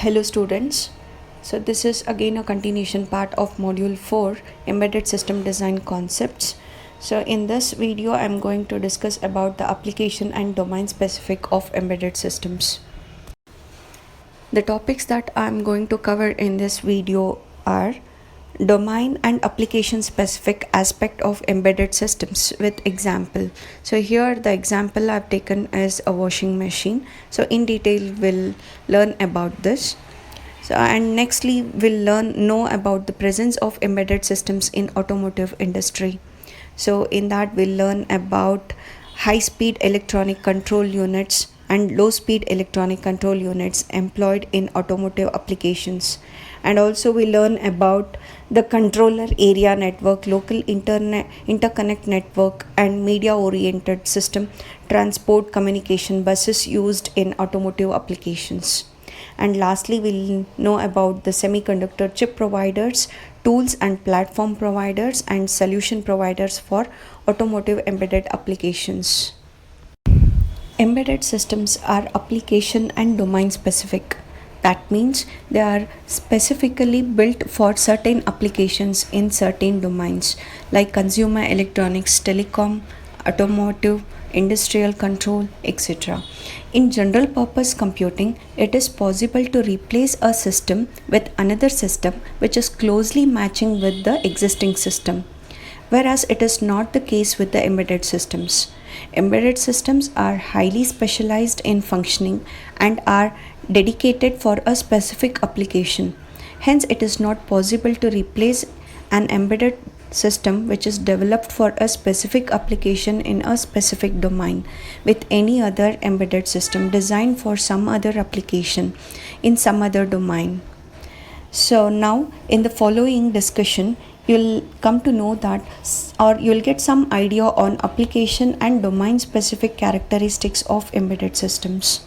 Hello students. So this is again a continuation part of module 4 embedded system design concepts. So in this video I am going to discuss about the application and domain specific of embedded systems. The topics that I am going to cover in this video are domain and application specific aspect of embedded systems with example. So here the example I've taken is a washing machine. So in detail we'll learn about this. So and nextly we'll know about the presence of embedded systems in automotive industry. So in that we'll learn about high speed electronic control units and low speed electronic control units employed in automotive applications. And also we learn about the controller area network, local interconnect network and media oriented system transport communication buses used in automotive applications. And lastly we'll know about the semiconductor chip providers, tools and platform providers and solution providers for automotive embedded applications. Embedded systems are application and domain specific. That means they are specifically built for certain applications in certain domains like consumer electronics, telecom, automotive, industrial control, etc. In general purpose computing, it is possible to replace a system with another system which is closely matching with the existing system, whereas it is not the case with the embedded systems. Embedded systems are highly specialized in functioning and are dedicated for a specific application. Hence, it is not possible to replace an embedded system which is developed for a specific application in a specific domain with any other embedded system designed for some other application in some other domain. So now in the following discussion you'll come to know that, or you'll get some idea on application and domain specific characteristics of embedded systems.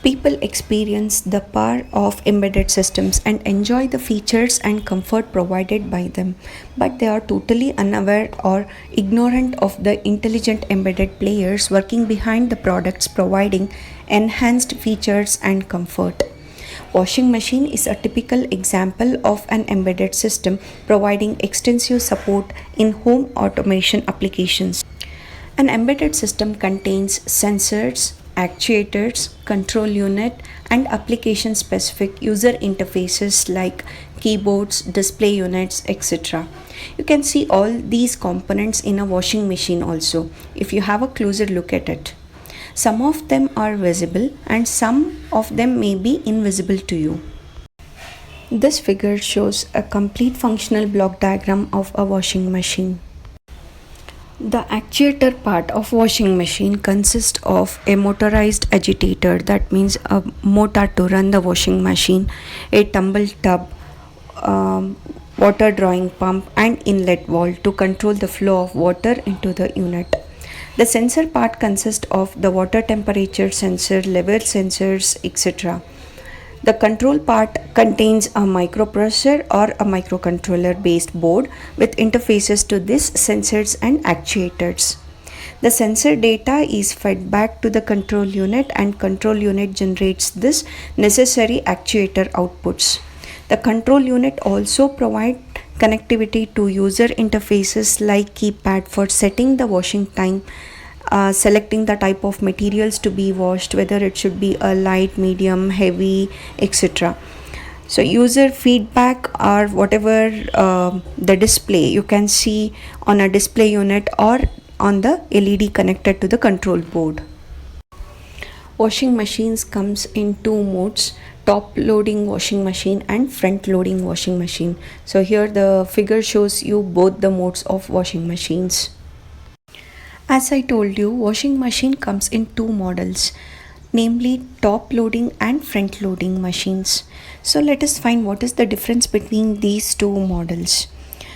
People experience the power of embedded systems and enjoy the features and comfort provided by them, but they are totally unaware or ignorant of the intelligent embedded players working behind the products providing enhanced features and comfort. Washing machine is a typical example of an embedded system providing extensive support in home automation applications. An embedded system contains sensors, actuators, control unit, and application specific user interfaces like keyboards, display units, etc. You can see all these components in a washing machine also if you have a closer look at it. Some of them are visible and some of them may be invisible to you. This figure shows a complete functional block diagram of a washing machine. The actuator part of washing machine consists of a motorized agitator, that means a motor to run the washing machine, a tumble tub, water drawing pump and inlet valve to control the flow of water into the unit. The sensor part consists of the water temperature sensor, level sensors, etc. The control part contains a microprocessor or a microcontroller based board with interfaces to these sensors and actuators. The sensor data is fed back to the control unit and control unit generates this necessary actuator outputs. The control unit also provides connectivity to user interfaces like keypad for setting the washing time, selecting the type of materials to be washed, whether it should be a light, medium, heavy, etc. So user feedback or whatever the display you can see on a display unit or on the LED connected to the control board. Washing machines comes in two modes: top loading washing machine and front loading washing machine. So here the figure shows you both the modes of washing machines. As I told you, washing machine comes in two models, namely top loading and front loading machines. So let us find what is the difference between these two models.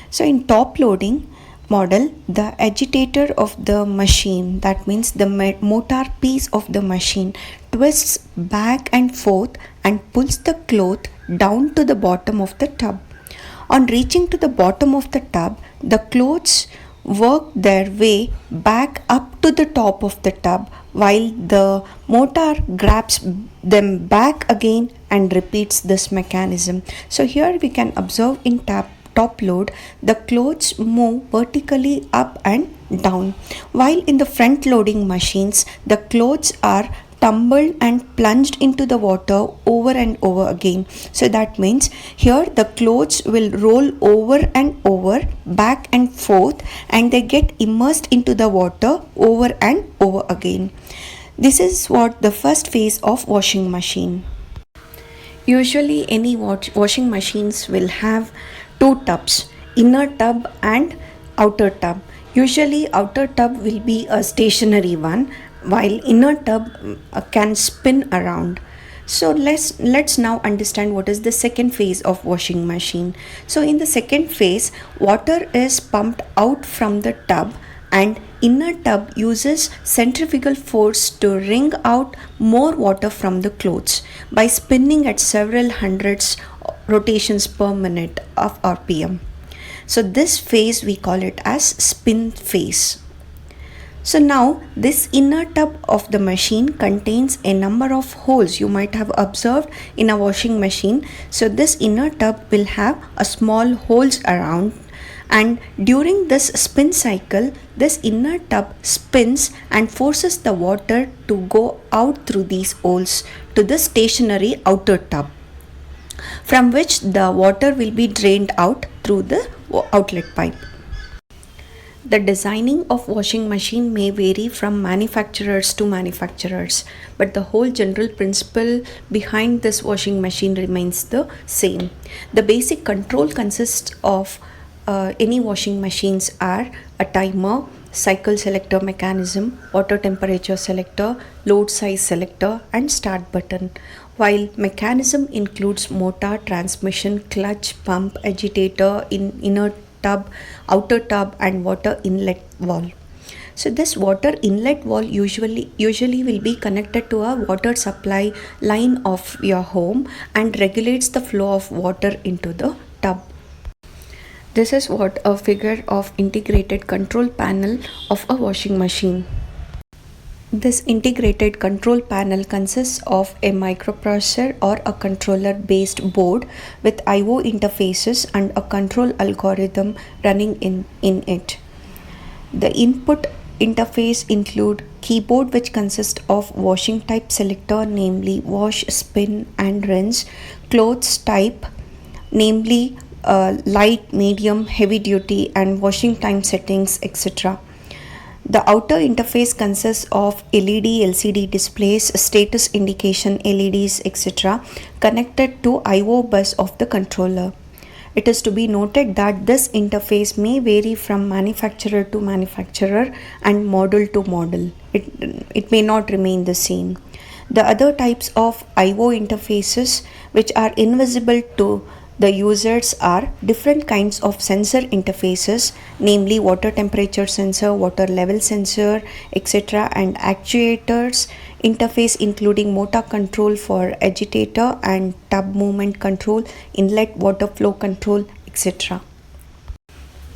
So in top loading model, the agitator of the machine, that means the motor piece of the machine, twists back and forth and pulls the cloth down to the bottom of the tub. On reaching to the bottom of the tub, the clothes work their way back up to the top of the tub while the motor grabs them back again and repeats this mechanism. So here we can observe in top load, the clothes move vertically up and down, while in the front loading machines the clothes are tumbled and plunged into the water over and over again. So that means here the clothes will roll over and over, back and forth, and they get immersed into the water over and over again. This is what the first phase of washing machine. Usually any washing machines will have two tubs, inner tub and outer tub. Usually outer tub will be a stationary one, while inner tub can spin around. So let's now understand what is the second phase of washing machine. So in the second phase, water is pumped out from the tub and inner tub uses centrifugal force to wring out more water from the clothes by spinning at several hundreds rotations per minute of RPM. So this phase we call it as spin phase. So now this inner tub of the machine contains a number of holes you might have observed in a washing machine. So this inner tub will have a small holes around, and during this spin cycle this inner tub spins and forces the water to go out through these holes to the stationary outer tub, from which the water will be drained out through the outlet pipe. The designing of washing machine may vary from manufacturers to manufacturers, but the whole general principle behind this washing machine remains the same. The basic control consists of any washing machines are a timer, cycle selector mechanism, water temperature selector, load size selector, and start button, while mechanism includes motor, transmission, clutch, pump, agitator, inner tub, outer tub, and water inlet valve. So this water inlet valve usually will be connected to a water supply line of your home and regulates the flow of water into the tub. This is what a figure of integrated control panel of a washing machine. This integrated control panel consists of a microprocessor or a controller based board with I/O interfaces and a control algorithm running in it. The input interface include keyboard, which consists of washing type selector, namely wash, spin and rinse, clothes type, namely light, medium, heavy duty, and washing time settings, etc. The outer interface consists of LED, LCD displays, status indication LEDs, etc. connected to I/O bus of the controller. It is to be noted that this interface may vary from manufacturer to manufacturer and model to model. It may not remain the same. The other types of I/O interfaces which are invisible to the users are different kinds of sensor interfaces, namely water temperature sensor, water level sensor, etc. and actuators interface including motor control for agitator and tub movement control, inlet water flow control, etc.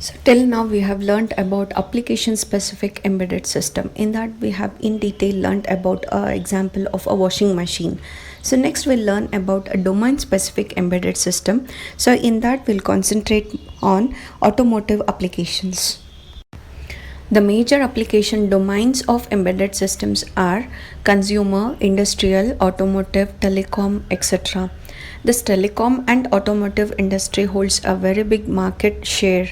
So till now we have learnt about application specific embedded system. In that we have in detail learnt about an example of a washing machine. So next we'll learn about a domain specific embedded system. So in that we'll concentrate on automotive applications. The major application domains of embedded systems are consumer, industrial, automotive, telecom, etc. This telecom and automotive industry holds a very big market share.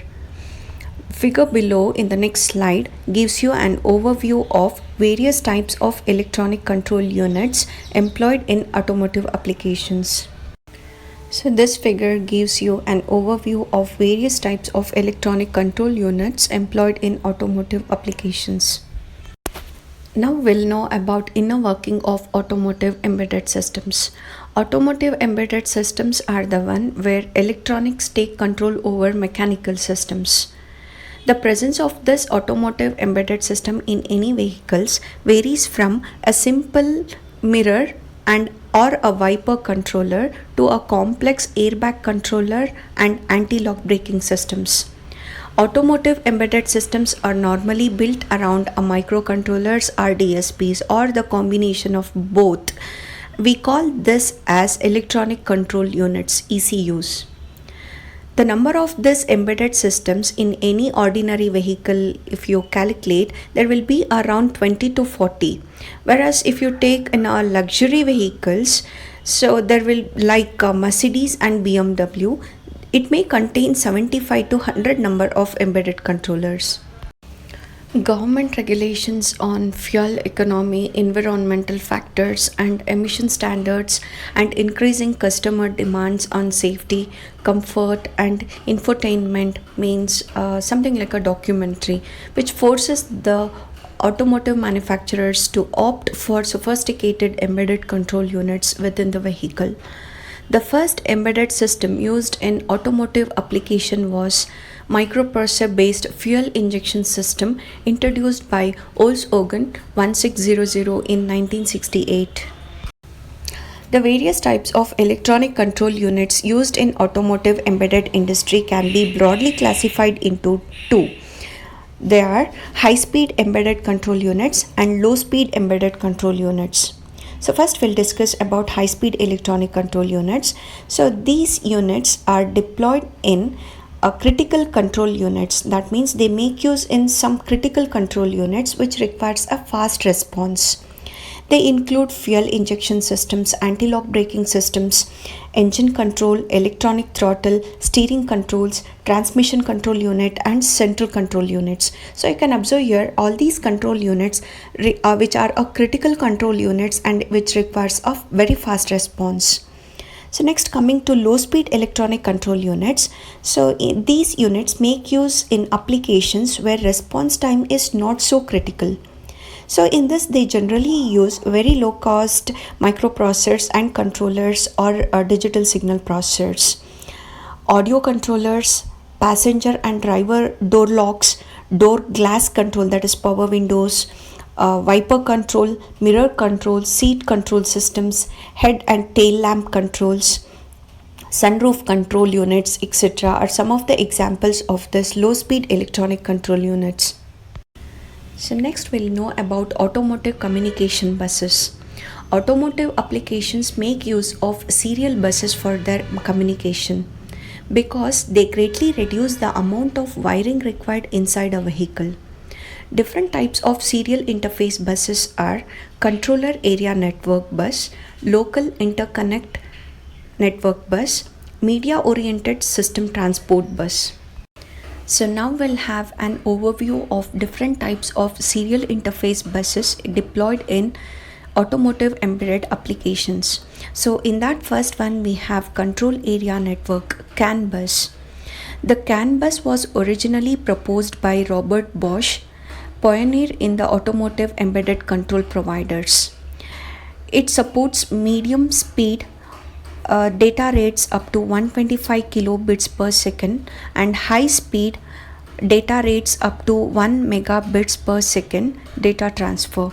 Figure below in the next slide gives you an overview of various types of electronic control units employed in automotive applications. So this figure gives you an overview of various types of electronic control units employed in automotive applications. Now we'll know about inner working of automotive embedded systems. Automotive embedded systems are the one where electronics take control over mechanical systems. The presence of this automotive embedded system in any vehicles varies from a simple mirror and or a wiper controller to a complex airbag controller and anti-lock braking systems. Automotive embedded systems are normally built around a microcontrollers or DSPs or the combination of both. We call this as electronic control units, ECUs. The number of these embedded systems in any ordinary vehicle, if you calculate, there will be around 20 to 40. Whereas if you take in our luxury vehicles, so there will like Mercedes and BMW, it may contain 75 to 100 number of embedded controllers. Government regulations on fuel economy, environmental factors, and emission standards, and increasing customer demands on safety, comfort, and infotainment means something like a documentary which forces the automotive manufacturers to opt for sophisticated embedded control units within the vehicle. The first embedded system used in automotive application was microprocessor based fuel injection system introduced by Volkswagen 1600 in 1968. The various types of electronic control units used in automotive embedded industry can be broadly classified into two. They are high-speed embedded control units and low-speed embedded control units. So first we'll discuss about high-speed electronic control units. So these units are deployed in critical control units. That means they make use in some critical control units which requires a fast response. They include fuel injection systems, anti-lock braking systems, engine control, electronic throttle, steering controls, transmission control unit, and central control units. So you can observe here all these control units which are a critical control units and which requires a very fast response. So next, coming to low speed electronic control units. So these units make use in applications where response time is not so critical. So in this they generally use very low cost microprocessors and controllers or digital signal processors, audio controllers, passenger and driver door locks, door glass control, that is power windows, wiper control, mirror control, seat control systems, head and tail lamp controls, sunroof control units, etc. are some of the examples of this low speed electronic control units. So next we'll know about automotive communication buses. Automotive applications make use of serial buses for their communication because they greatly reduce the amount of wiring required inside a vehicle. Different types of serial interface buses are controller area network bus, local interconnect network bus, media oriented system transport bus. So now we'll have an overview of different types of serial interface buses deployed in automotive embedded applications. So in that first one we have control area network CAN bus. The CAN bus was originally proposed by Robert Bosch, pioneer in the automotive embedded control providers. It supports medium speed data rates up to 125 kilobits per second and high speed data rates up to 1 megabits per second data transfer.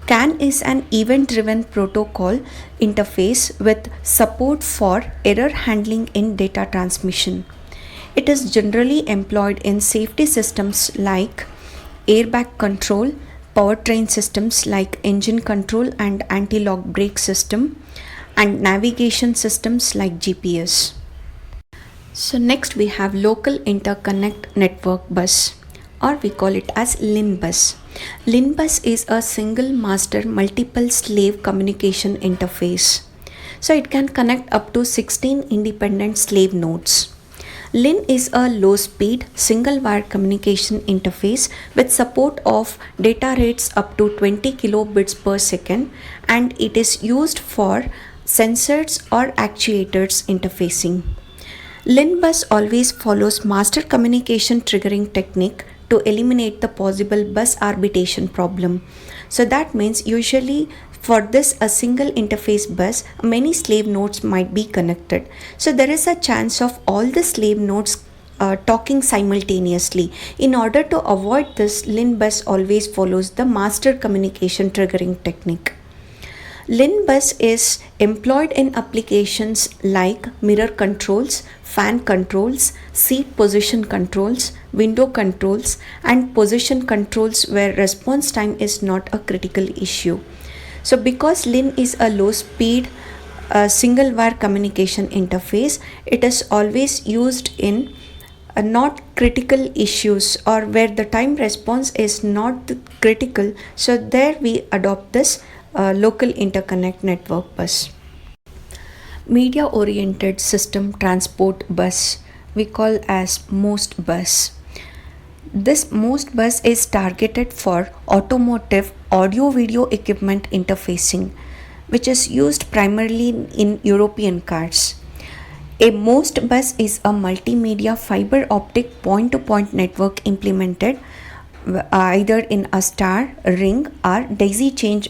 CAN is an event driven protocol interface with support for error handling in data transmission. It is generally employed in safety systems like airbag control, powertrain systems like engine control and anti-lock brake system, and navigation systems like GPS. So next we have local interconnect network bus, or we call it as LIN bus. LIN bus is a single master multiple slave communication interface. So it can connect up to 16 independent slave nodes. LIN is a low speed single wire communication interface with support of data rates up to 20 kilobits per second, and it is used for sensors or actuators interfacing. LIN bus always follows master communication triggering technique to eliminate the possible bus arbitration problem. So that means usually for this a single interface bus, many slave nodes might be connected. So there is a chance of all the slave nodes talking simultaneously. In order to avoid this, LIN bus always follows the master communication triggering technique. LIN bus is employed in applications like mirror controls, fan controls, seat position controls, window controls, and position controls where response time is not a critical issue. So because LIN is a low speed single wire communication interface, it is always used in not critical issues or where the time response is not critical. So there we adopt this local interconnect network bus. Media oriented system transport bus we call as MOST bus. This MOST bus is targeted for automotive audio video equipment interfacing, which is used primarily in European cars. A MOST bus is a multimedia fiber optic point to point network implemented either in a star, ring, or daisy chained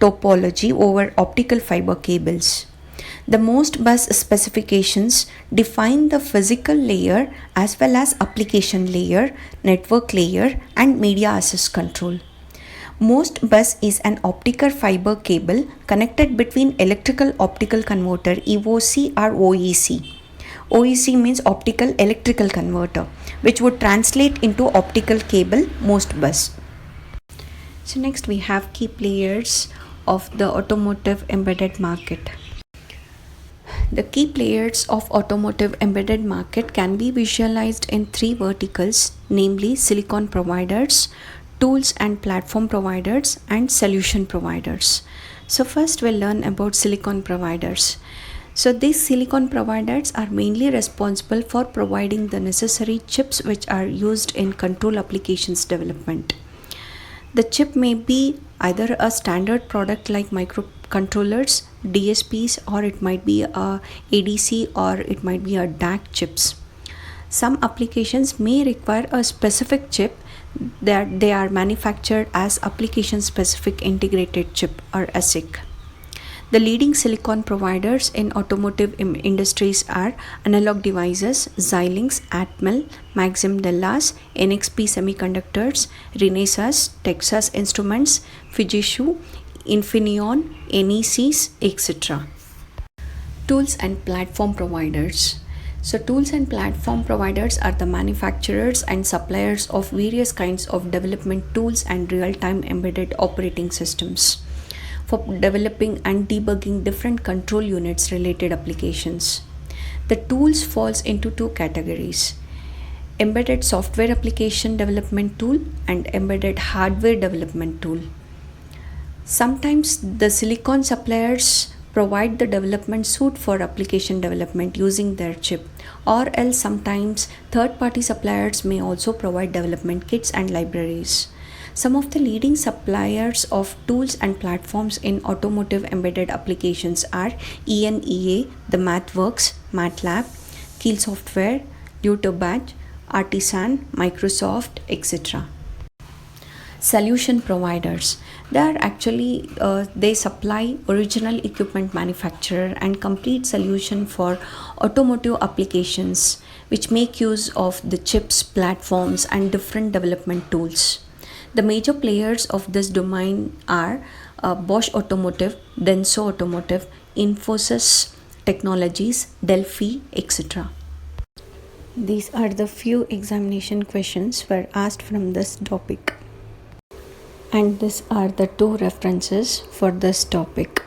topology over optical fiber cables. The MOST bus specifications define the physical layer as well as application layer, network layer, and media access control. MOST bus is an optical fiber cable connected between electrical optical converter EOC or OEC. OEC means optical electrical converter, which would translate into optical cable MOST bus. So next we have key players of the automotive embedded market. The key players of automotive embedded market can be visualized in three verticals, namely silicon providers, tools and platform providers, and solution providers. So first we'll learn about silicon providers. So these silicon providers are mainly responsible for providing the necessary chips which are used in control applications development. The chip may be either a standard product like microcontrollers, DSPs, or it might be a ADC, or it might be a DAC chips. Some applications may require a specific chip that they are manufactured as application specific integrated chip or ASIC. The leading silicon providers in automotive industries are Analog Devices, Xilinx, Atmel, Maxim Delas, NXP Semiconductors, Renesas, Texas Instruments, Fujitsu, Infineon, NECs, etc. Tools and platform providers. So tools and platform providers are the manufacturers and suppliers of various kinds of development tools and real-time embedded operating systems for developing and debugging different control units related applications. The tools falls into two categories: embedded software application development tool and embedded hardware development tool. Sometimes the silicon suppliers provide the development suite for application development using their chip, or else sometimes third-party suppliers may also provide development kits and libraries. Some of the leading suppliers of tools and platforms in automotive embedded applications are ENEA, the MathWorks, MATLAB, Keel Software, Deuterbach, Artisan, Microsoft, etc. Solution providers. They supply original equipment manufacturer and complete solution for automotive applications which make use of the chips, platforms, and different development tools. The major players of this domain are Bosch Automotive, Denso Automotive, Infosys Technologies, Delphi, etc. These are the few examination questions were asked from this topic. And these are the two references for this topic.